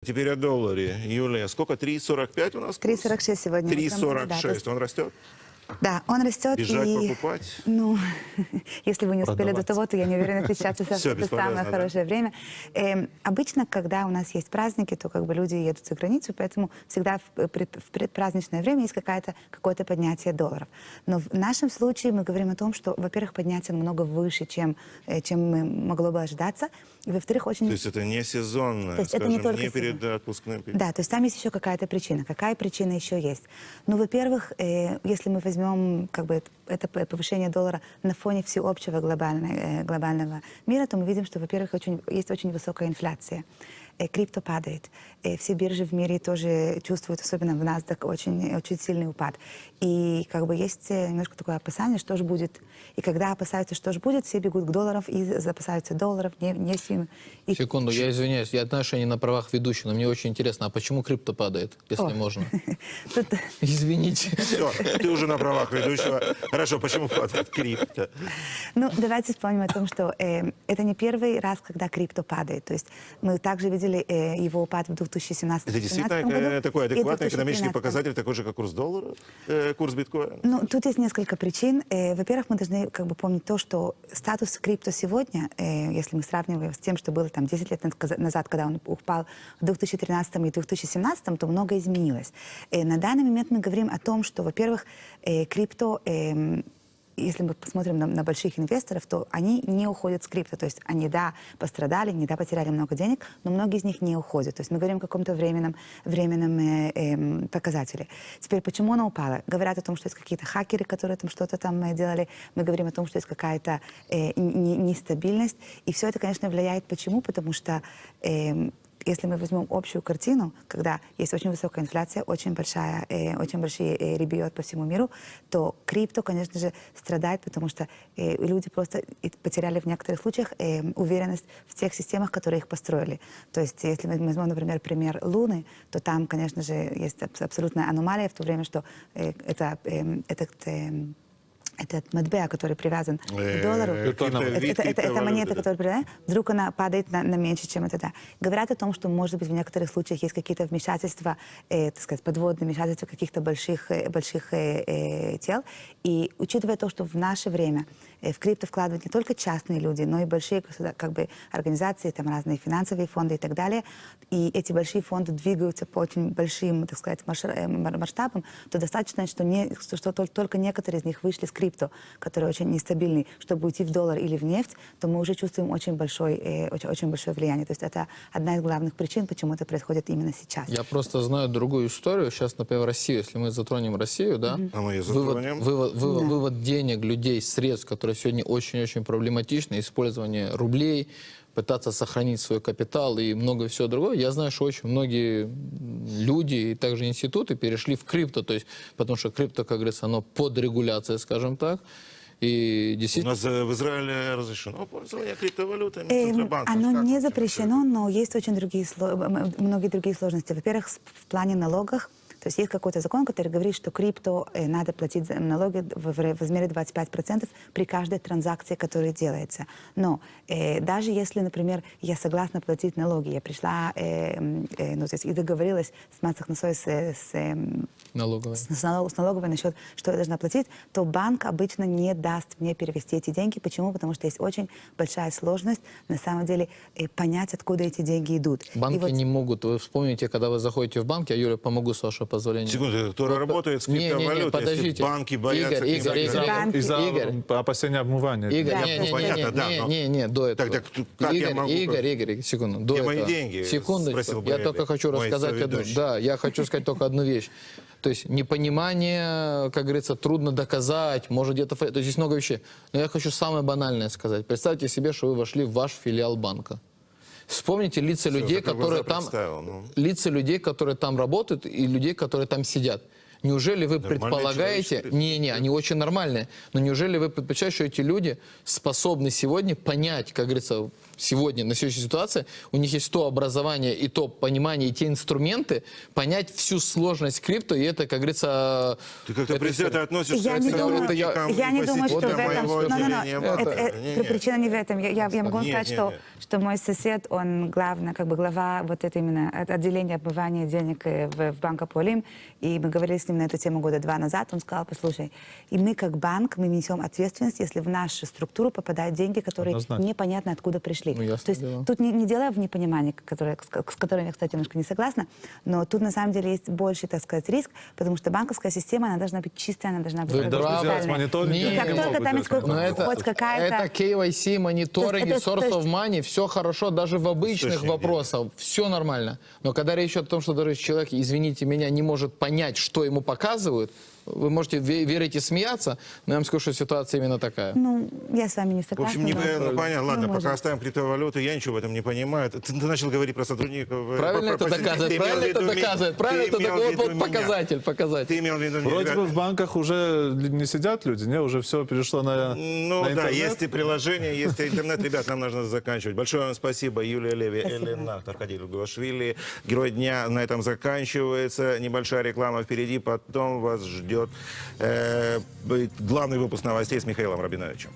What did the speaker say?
Теперь о долларе. Юлия, сколько? 3,45 у нас? 3,46 сегодня. 3,46. Он растет? Да, он растет. Бежать, и, покупать? ну, если вы не успели до Продавать. того, то я не уверена, что сейчас это Всё, самое бесполезно, да? хорошее время. Обычно, когда у нас есть праздники, то как бы люди едут за границу, поэтому всегда в предпраздничное время есть какое-то поднятие долларов. Но в нашем случае мы говорим о том, что, во-первых, поднятие намного выше, чем могло бы ожидаться. И, во-вторых, очень... То есть это не сезонно, То есть это скажем, не только не перед сезон. отпускным периодом. Да, то есть там есть еще какая-то причина. Какая причина еще есть? Ну, во-первых, если мы возьмем как бы это повышение доллара на фоне всеобщего глобального мира, то мы видим, что, во-первых, есть очень высокая инфляция. Крипто падает. Все биржи в мире тоже чувствуют, особенно в NASDAQ, очень сильный упад. И как бы есть немножко такое опасение, что же будет. И когда опасаются, что же будет, все бегут к долларам и запасаются долларов, нефтью. И... Секунду, я извиняюсь, я знаю, что они на правах ведущего, но мне очень интересно, а почему крипто падает, если можно? Извините. Все, ты уже на правах ведущего. Хорошо, почему падает крипто? Ну, давайте вспомним о том, что это не первый раз, когда крипто падает. То есть мы также видели его упад в 2017 году. Это действительно такой адекватный экономический показатель, такой же, как курс доллара, курс биткоина? Ну, тут есть несколько причин. Во-первых, мы должны как бы помнить то, что статус крипто сегодня, если мы сравниваем с тем, что было там 10 лет назад, когда он упал в 2013 и 2017, то многое изменилось. На данный момент мы говорим о том, что, во-первых, крипто... Если мы посмотрим на больших инвесторов, то они не уходят с крипто. То есть они, да, пострадали, они, да, потеряли много денег, но многие из них не уходят. То есть мы говорим о каком-то временном показателе. Теперь, почему она упала? Говорят о том, что есть какие-то хакеры, которые там что-то там делали. Мы говорим о том, что есть какая-то нестабильность. И все это, конечно, влияет. Почему? Потому что... Если мы возьмем общую картину, когда есть очень высокая инфляция, очень большие ребьет по всему миру, то крипто, конечно же, страдает, потому что люди просто потеряли в некоторых случаях уверенность в тех системах, которые их построили. То есть, если мы возьмем, например, пример Луны, то там, конечно же, есть абсолютная аномалия в то время, что этот матбеа, который привязан к доллару, это монета, которая привязана, вдруг она падает на меньше, чем это. Да. Говорят о том, что, может быть, в некоторых случаях есть какие-то вмешательства, так сказать, подводные вмешательства каких-то больших тел. И учитывая то, что в наше время в крипто вкладывают не только частные люди, но и большие как бы, организации, там разные финансовые фонды и так далее, и эти большие фонды двигаются по очень большим, так сказать, масштабам, то достаточно, что только некоторые из них вышли с крипто, который очень нестабильный, чтобы уйти в доллар или в нефть, то мы уже чувствуем очень большое влияние. То есть это одна из главных причин, почему это происходит именно сейчас. Я просто знаю другую историю. Сейчас, например, Россию, если мы затронем Россию, да, А мы ее затронем. вывод денег, людей, средств, которые сегодня очень-очень проблематичны, использование рублей, пытаться сохранить свой капитал и много всего другого. Я знаю, что очень многие люди и также институты перешли в крипто, то есть, потому что крипто, как говорится, оно под регуляцией, скажем так. И У действительно... нас в Израиле разрешено пользование криптовалютами Центробанком. Оно Как не вообще запрещено, но есть очень многие другие сложности. Во-первых, в плане налогов. То есть есть какой-то закон, который говорит, что крипто надо платить налоги в размере 25% при каждой транзакции, которая делается. Но даже если, например, я согласна платить налоги, я пришла и договорилась с Мацахнасой, с налоговой насчет, что я должна платить, то банк обычно не даст мне перевести эти деньги. Почему? Потому что есть очень большая сложность, на самом деле, понять, откуда эти деньги идут. Банки не могут. Вы вспомните, когда вы заходите в банк, я, Юля, помогу, с вашего позволения. Секунду, кто работает с криптовалютой, подождите. банки боятся Игорь, из-за опасения обмывания. Игорь, до этого. Так, как я могу... Игорь, секунду, до Где этого. мои деньги? Секундочку, я только хочу рассказать одну. Да, я хочу сказать только одну вещь. То есть непонимание, как говорится, трудно доказать, может где-то... То есть есть много вещей. Но я хочу самое банальное сказать. Представьте себе, что вы вошли в ваш филиал банка. Вспомните лица людей, которые там... Лица людей, которые там работают, и людей, которые там сидят. Неужели вы Нормальные предполагаете... человеческие. Не, они очень нормальные. Но неужели вы предполагаете, что эти люди способны сегодня понять, как говорится, сегодня, на сегодняшней ситуации, у них есть то образование и то понимание, и те инструменты, понять всю сложность крипто, и это, как говорится... Ты как-то это предвзято относишься Я не к думаю, сотрудникам я не думаю, что в инвестициям этом... моего отделения банка. Не-не. Причина не в этом. Я могу Нет, сказать, нет, что, нет. что мой сосед, он главный, как бы глава вот это именно отделения отмывания денег в Банка Полим. И мы говорили с ним на эту тему года 2 назад. Он сказал, послушай, и мы как банк, мы несем ответственность, если в нашу структуру попадают деньги, которые Однозначно. непонятно откуда пришли. Ну, ясно То есть дело. тут не дело в непонимании, с которым я, кстати, немножко не согласна, но тут на самом деле есть больший, так сказать, риск, потому что банковская система, она должна быть чистая, она должна быть Вы как бы правы. специальная. Сделать мониторинг, И как не только могут там есть делать Но это, хоть какая-то... это KYC, мониторинг, То есть это- source то of money, все хорошо, даже в обычных Источник вопросах, все нормально. Но когда речь идет о том, что даже человек, извините меня, не может понять, что ему показывают, вы можете верить и смеяться, но я вам скажу, что ситуация именно такая. Ну, я с вами не В согласна. общем, но- понятно. Ладно, мы пока можем. оставим криптовалюты. Я ничего в этом не понимаю. Ты начал говорить про сотрудников. Правильно это Простите, доказывает, ты имел правильно в это виду доказывает, правильно ты это имел в доказывает. виду Вот меня. показатель, показатель. Ты имел в виду Вроде ребят, бы в банках уже не сидят люди, не? Уже все перешло на Ну на да, интернет. есть и приложение, есть и интернет. Ребят, нам нужно заканчивать. Большое вам спасибо, Юлия Леви, Спасибо. Элена, Аркадий Гуашвили. Герой дня на этом заканчивается. Небольшая реклама впереди, потом вас ждет главный выпуск новостей с Михаилом Рабиновичем.